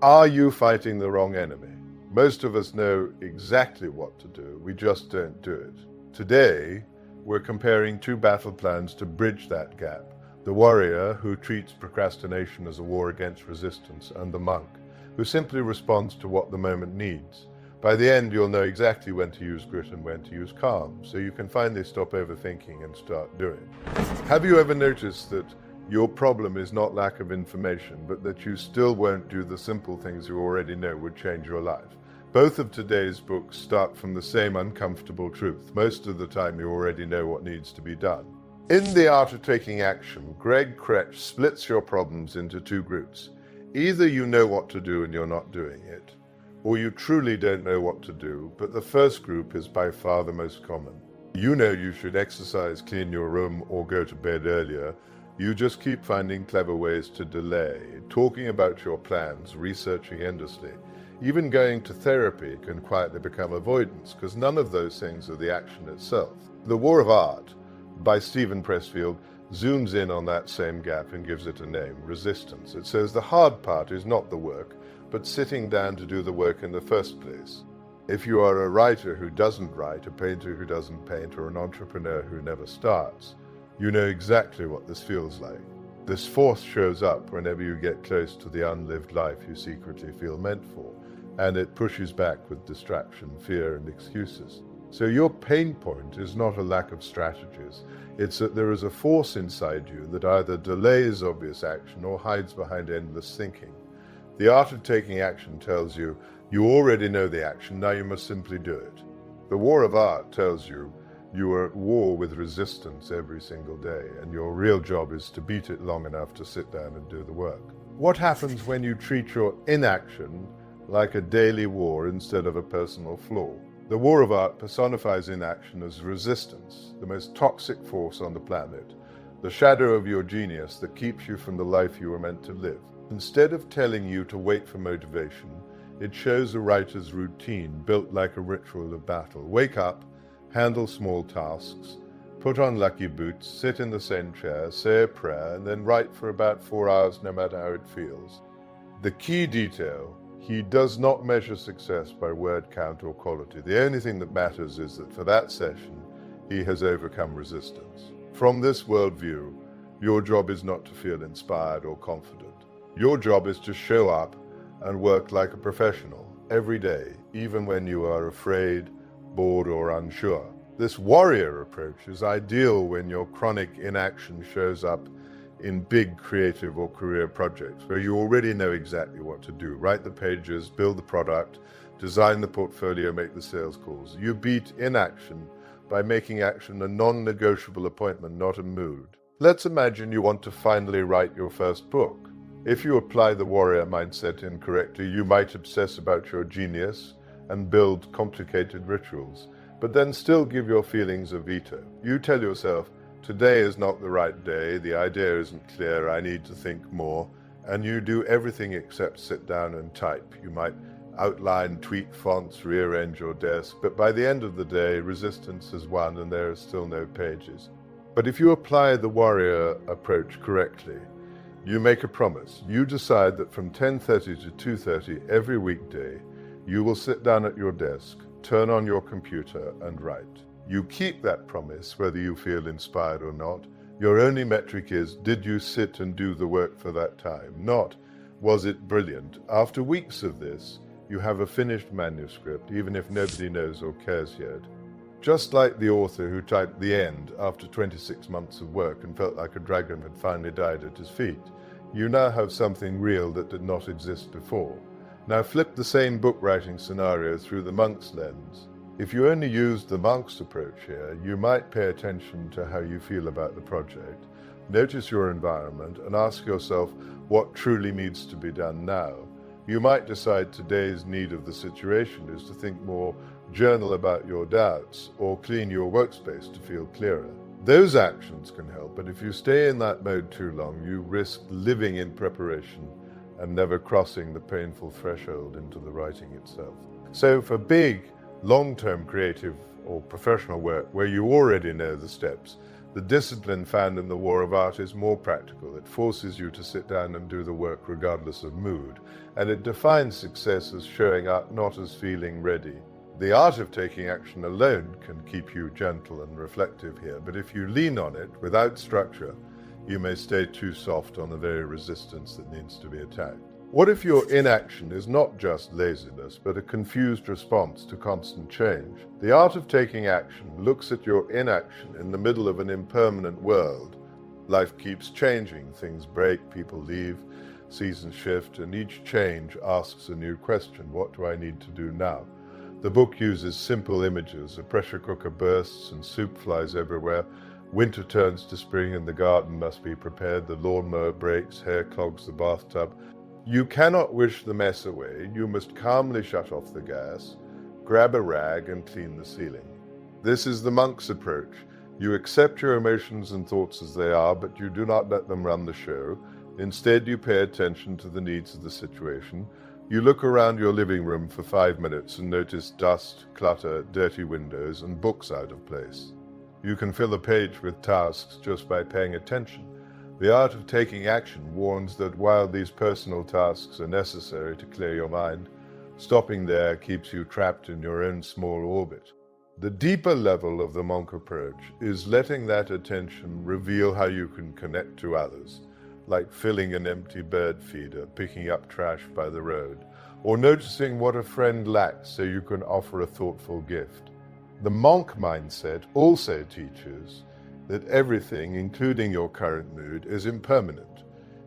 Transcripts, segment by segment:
Are you fighting the wrong enemy? Most of us know exactly what to do, we just don't do it. Today, we're comparing two battle plans to bridge that gap. The warrior, who treats procrastination as a war against resistance, and the monk, who simply responds to what the moment needs. By the end, you'll know exactly when to use grit and when to use calm, so you can finally stop overthinking and start doing. Have you ever noticed that your problem is not lack of information, but that you still won't do the simple things you already know would change your life? Both of today's books start from the same uncomfortable truth. Most of the time you already know what needs to be done. In The Art of Taking Action, Krech splits your problems into two groups. Either you know what to do and you're not doing it, or you truly don't know what to do, but the first group is by far the most common. You know you should exercise, clean your room, or go to bed earlier. You just keep finding clever ways to delay, talking about your plans, researching endlessly. Even going to therapy can quietly become avoidance, because none of those things are the action itself. The War of Art, by Steven Pressfield, zooms in on that same gap and gives it a name, resistance. It says the hard part is not the work, but sitting down to do the work in the first place. If you are a writer who doesn't write, a painter who doesn't paint, or an entrepreneur who never starts, you know exactly what this feels like. This force shows up whenever you get close to the unlived life you secretly feel meant for, and it pushes back with distraction, fear, and excuses. So your pain point is not a lack of strategies. It's that there is a force inside you that either delays obvious action or hides behind endless thinking. The Art of Taking Action tells you, you already know the action, now you must simply do it. The War of Art tells you, you are at war with resistance every single day, and your real job is to beat it long enough to sit down and do the work. What happens when you treat your inaction like a daily war instead of a personal flaw? The War of Art personifies inaction as resistance, the most toxic force on the planet, the shadow of your genius that keeps you from the life you were meant to live. Instead of telling you to wait for motivation, it shows a writer's routine built like a ritual of battle. Wake up, handle small tasks, put on lucky boots, sit in the same chair, say a prayer, and then write for about 4 hours no matter how it feels. The key detail: he does not measure success by word count or quality. The only thing that matters is that for that session, he has overcome resistance. From this worldview, your job is not to feel inspired or confident. Your job is to show up and work like a professional every day, even when you are afraid, bored, or unsure. This warrior approach is ideal when your chronic inaction shows up in big creative or career projects where you already know exactly what to do. Write the pages, build the product, design the portfolio, make the sales calls. You beat inaction by making action a non-negotiable appointment, not a mood. Let's imagine you want to finally write your first book. If you apply the warrior mindset incorrectly, you might obsess about your genius and build complicated rituals, but then still give your feelings a veto. You tell yourself, today is not the right day, the idea isn't clear, I need to think more, and you do everything except sit down and type. You might outline, tweak fonts, rearrange your desk, but by the end of the day, resistance has won and there are still no pages. But if you apply the warrior approach correctly, you make a promise. You decide that from 10:30 to 2:30 every weekday, you will sit down at your desk, turn on your computer, and write. You keep that promise whether you feel inspired or not. Your only metric is, did you sit and do the work for that time? Not, was it brilliant? After weeks of this, you have a finished manuscript, even if nobody knows or cares yet. Just like the author who typed the end after 26 months of work and felt like a dragon had finally died at his feet, you now have something real that did not exist before. Now flip the same book writing scenario through the monk's lens. If you only used the monk's approach here, you might pay attention to how you feel about the project, notice your environment, and ask yourself what truly needs to be done now. You might decide today's need of the situation is to think more, journal about your doubts, or clean your workspace to feel clearer. Those actions can help, but if you stay in that mode too long, you risk living in preparation and never crossing the painful threshold into the writing itself. So for big, long-term creative or professional work where you already know the steps, The discipline found in the War of Art is more practical. It forces you to sit down and do the work regardless of mood, and it defines success as showing up, not as feeling ready. The art of taking action alone can keep you gentle and reflective here, but if you lean on it without structure, you may stay too soft on the very resistance that needs to be attacked. What if your inaction is not just laziness, but a confused response to constant change? The art of taking action looks at your inaction in the middle of an impermanent world. Life keeps changing, things break, people leave, seasons shift, and each change asks a new question. What do I need to do now? The book uses simple images. A pressure cooker bursts and soup flies everywhere. Winter turns to spring and the garden must be prepared. The lawnmower breaks, hair clogs the bathtub. You cannot wish the mess away. You must calmly shut off the gas, grab a rag and clean the ceiling. This is the monk's approach. You accept your emotions and thoughts as they are, but you do not let them run the show. Instead, you pay attention to the needs of the situation. You look around your living room for 5 minutes and notice dust, clutter, dirty windows, and books out of place. You can fill a page with tasks just by paying attention. The art of taking action warns that while these personal tasks are necessary to clear your mind, stopping there keeps you trapped in your own small orbit. The deeper level of the monk approach is letting that attention reveal how you can connect to others, like filling an empty bird feeder, picking up trash by the road, or noticing what a friend lacks so you can offer a thoughtful gift. The monk mindset also teaches that everything, including your current mood, is impermanent.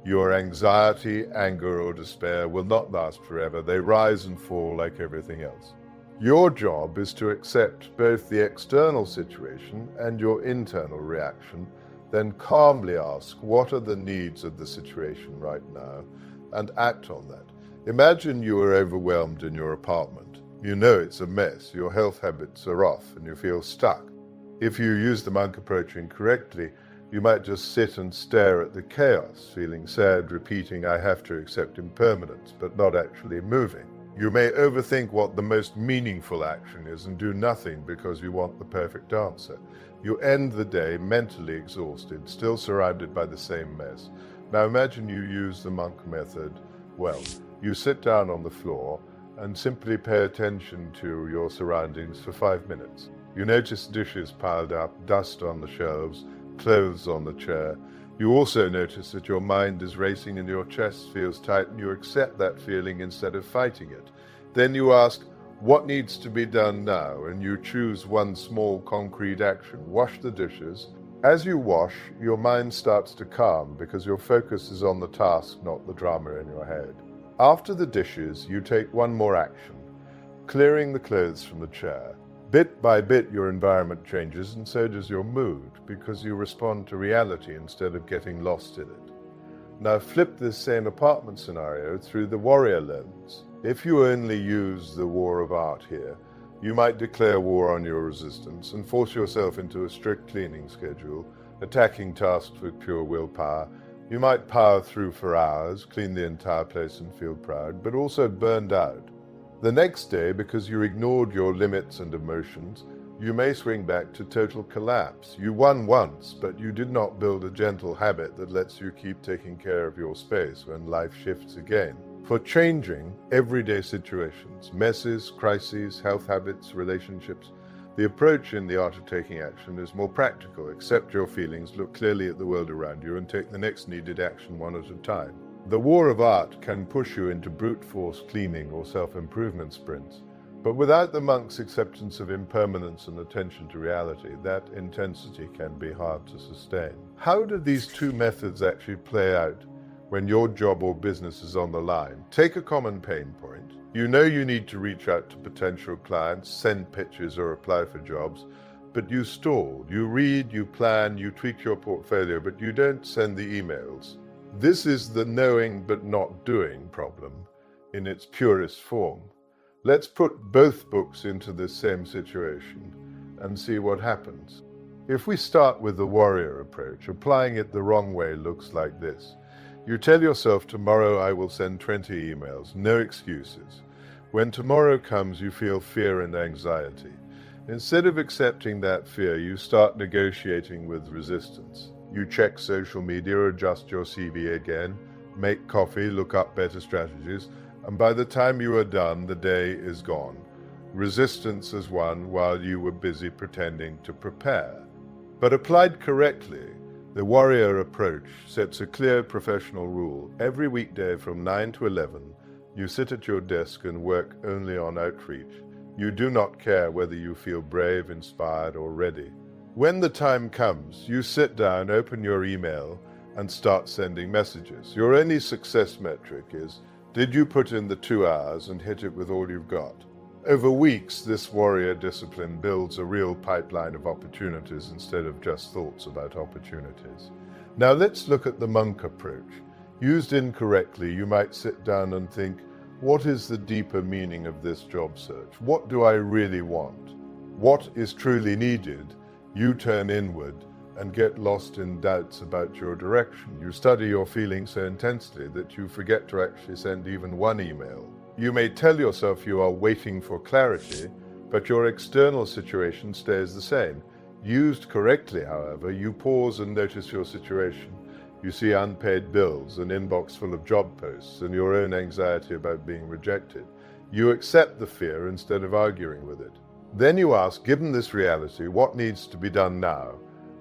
Your anxiety, anger, or despair will not last forever. They rise and fall like everything else. Your job is to accept both the external situation and your internal reaction, then calmly ask, what are the needs of the situation right now, and act on that. Imagine you are overwhelmed in your apartment. You know it's a mess, your health habits are off, and you feel stuck. If you use the monk approach incorrectly, you might just sit and stare at the chaos, feeling sad, repeating, I have to accept impermanence, but not actually moving. You may overthink what the most meaningful action is and do nothing because you want the perfect answer. You end the day mentally exhausted, still surrounded by the same mess. Now imagine you use the monk method well. You sit down on the floor and simply pay attention to your surroundings for 5 minutes. You notice dishes piled up, dust on the shelves, clothes on the chair. You also notice that your mind is racing and your chest feels tight, and you accept that feeling instead of fighting it. Then you ask, what needs to be done now? And you choose one small concrete action. Wash the dishes. As you wash, your mind starts to calm because your focus is on the task, not the drama in your head. After the dishes, you take one more action, clearing the clothes from the chair. Bit by bit, your environment changes, and so does your mood, because you respond to reality instead of getting lost in it. Now flip this same apartment scenario through the warrior lens. If you only use the War of Art here, you might declare war on your resistance and force yourself into a strict cleaning schedule, attacking tasks with pure willpower. You might power through for hours, clean the entire place and feel proud, but also burned out. The next day, because you ignored your limits and emotions, you may swing back to total collapse. You won once, but you did not build a gentle habit that lets you keep taking care of your space when life shifts again. For changing everyday situations, messes, crises, health habits, relationships, the approach in the art of taking action is more practical. Accept your feelings, look clearly at the world around you, and take the next needed action one at a time. The War of Art can push you into brute force cleaning or self-improvement sprints, but without the monk's acceptance of impermanence and attention to reality, that intensity can be hard to sustain. How do these two methods actually play out when your job or business is on the line? Take a common pain point. You know you need to reach out to potential clients, send pitches or apply for jobs, but you stall. You read, you plan, you tweak your portfolio, but you don't send the emails. This is the knowing but not doing problem in its purest form. Let's put both books into this same situation and see what happens. If we start with the warrior approach, applying it the wrong way looks like this. You tell yourself, tomorrow I will send 20 emails, no excuses. When tomorrow comes, you feel fear and anxiety. Instead of accepting that fear, you start negotiating with resistance. You check social media, adjust your CV again, make coffee, look up better strategies, and by the time you are done, the day is gone. Resistance has won while you were busy pretending to prepare. But applied correctly, the warrior approach sets a clear professional rule. Every weekday from 9 to 11, you sit at your desk and work only on outreach. You do not care whether you feel brave, inspired, or ready. When the time comes, you sit down, open your email, and start sending messages. Your only success metric is, did you put in the 2 hours and hit it with all you've got? Over weeks, this warrior discipline builds a real pipeline of opportunities instead of just thoughts about opportunities. Now let's look at the monk approach. Used incorrectly, you might sit down and think, what is the deeper meaning of this job search? What do I really want? What is truly needed? You turn inward and get lost in doubts about your direction. You study your feelings so intensely that you forget to actually send even one email. You may tell yourself you are waiting for clarity, but your external situation stays the same. Used correctly, however, you pause and notice your situation. You see unpaid bills, an inbox full of job posts, and your own anxiety about being rejected. You accept the fear instead of arguing with it. Then you ask, given this reality, what needs to be done now?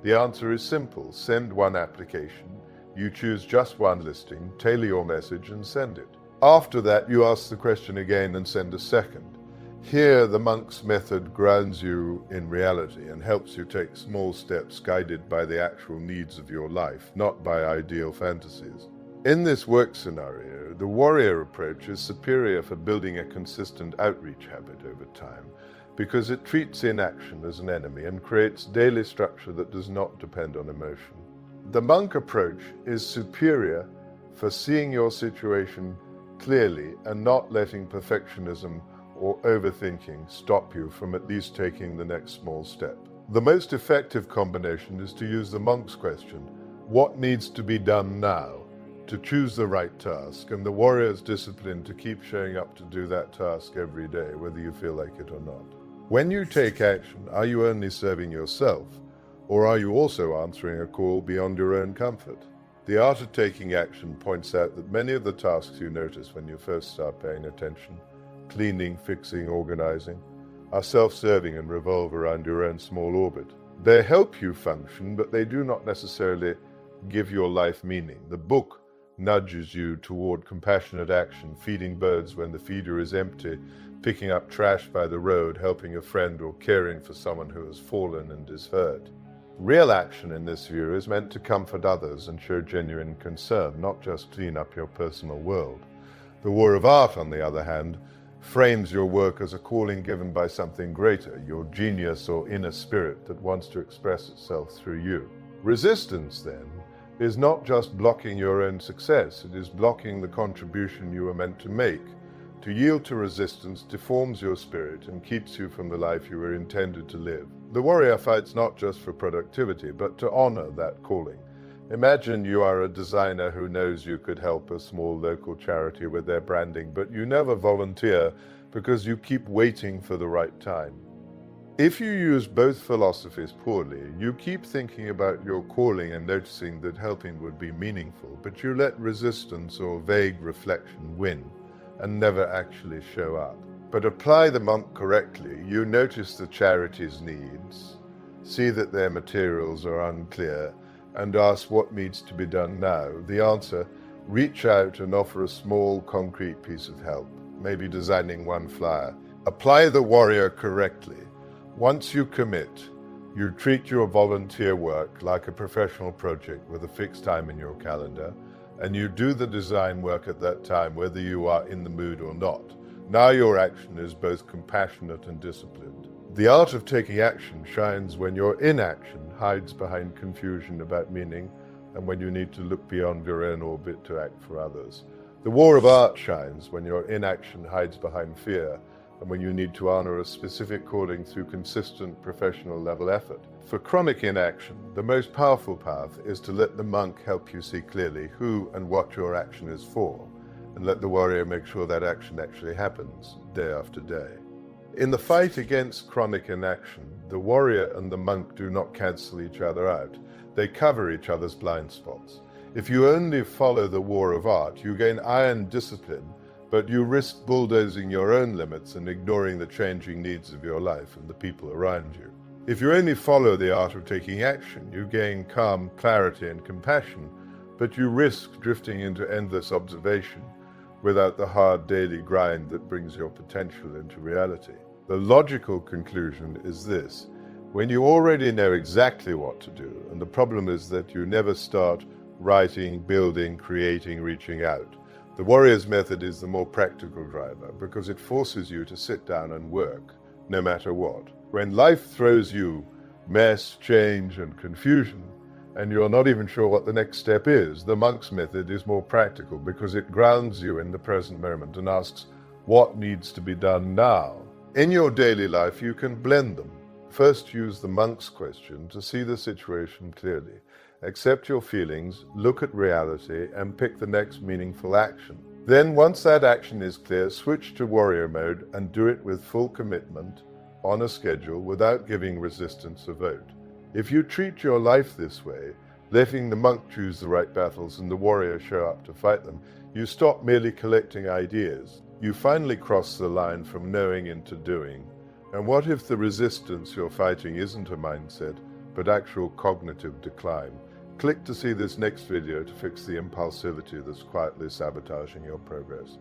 The answer is simple. Send one application. You choose just one listing, tailor your message, and send it. After that, you ask the question again and send a second. Here, the monk's method grounds you in reality and helps you take small steps guided by the actual needs of your life, not by ideal fantasies. In this work scenario, the warrior approach is superior for building a consistent outreach habit over time because it treats inaction as an enemy and creates daily structure that does not depend on emotion. The monk approach is superior for seeing your situation clearly and not letting perfectionism or overthinking stop you from at least taking the next small step. The most effective combination is to use the monk's question, what needs to be done now, to choose the right task, and the warrior's discipline to keep showing up to do that task every day, whether you feel like it or not. When you take action, are you only serving yourself, or are you also answering a call beyond your own comfort? The Art of Taking Action points out that many of the tasks you notice when you first start paying attention, cleaning, fixing, organizing, are self-serving and revolve around your own small orbit. They help you function, but they do not necessarily give your life meaning. The book nudges you toward compassionate action, feeding birds when the feeder is empty, picking up trash by the road, helping a friend, or caring for someone who has fallen and is hurt. Real action in this view is meant to comfort others and show genuine concern, not just clean up your personal world. The War of Art, on the other hand, frames your work as a calling given by something greater, your genius or inner spirit that wants to express itself through you. Resistance, then, is not just blocking your own success, it is blocking the contribution you were meant to make. To yield to resistance deforms your spirit and keeps you from the life you were intended to live. The warrior fights not just for productivity, but to honor that calling. Imagine you are a designer who knows you could help a small local charity with their branding, but you never volunteer because you keep waiting for the right time. If you use both philosophies poorly, you keep thinking about your calling and noticing that helping would be meaningful, but you let resistance or vague reflection win and never actually show up. But apply the monk correctly, you notice the charity's needs, see that their materials are unclear, and ask what needs to be done now. The answer, reach out and offer a small, concrete piece of help, maybe designing one flyer. Apply the warrior correctly. Once you commit, you treat your volunteer work like a professional project with a fixed time in your calendar, and you do the design work at that time whether you are in the mood or not. Now your action is both compassionate and disciplined. The art of taking action shines when your inaction hides behind confusion about meaning and when you need to look beyond your own orbit to act for others. The war of art shines when your inaction hides behind fear and when you need to honor a specific calling through consistent professional level effort. For chronic inaction, the most powerful path is to let the monk help you see clearly who and what your action is for, and let the warrior make sure that action actually happens day after day. In the fight against chronic inaction, the warrior and the monk do not cancel each other out. They cover each other's blind spots. If you only follow the war of art, you gain iron discipline, but you risk bulldozing your own limits and ignoring the changing needs of your life and the people around you. If you only follow the art of taking action, you gain calm, clarity, and compassion, but you risk drifting into endless observation without the hard daily grind that brings your potential into reality. The logical conclusion is this: when you already know exactly what to do, and the problem is that you never start writing, building, creating, reaching out, the warrior's method is the more practical driver because it forces you to sit down and work, no matter what. When life throws you mess, change, and confusion, and you're not even sure what the next step is, the monk's method is more practical because it grounds you in the present moment and asks what needs to be done now. In your daily life, you can blend them. First, use the monk's question to see the situation clearly. Accept your feelings, look at reality, and pick the next meaningful action. Then, once that action is clear, switch to warrior mode and do it with full commitment, on a schedule, without giving resistance a vote. If you treat your life this way, letting the monk choose the right battles and the warrior show up to fight them, you stop merely collecting ideas. You finally cross the line from knowing into doing. And what if the resistance you're fighting isn't a mindset, but actual cognitive decline? Click to see this next video to fix the impulsivity that's quietly sabotaging your progress.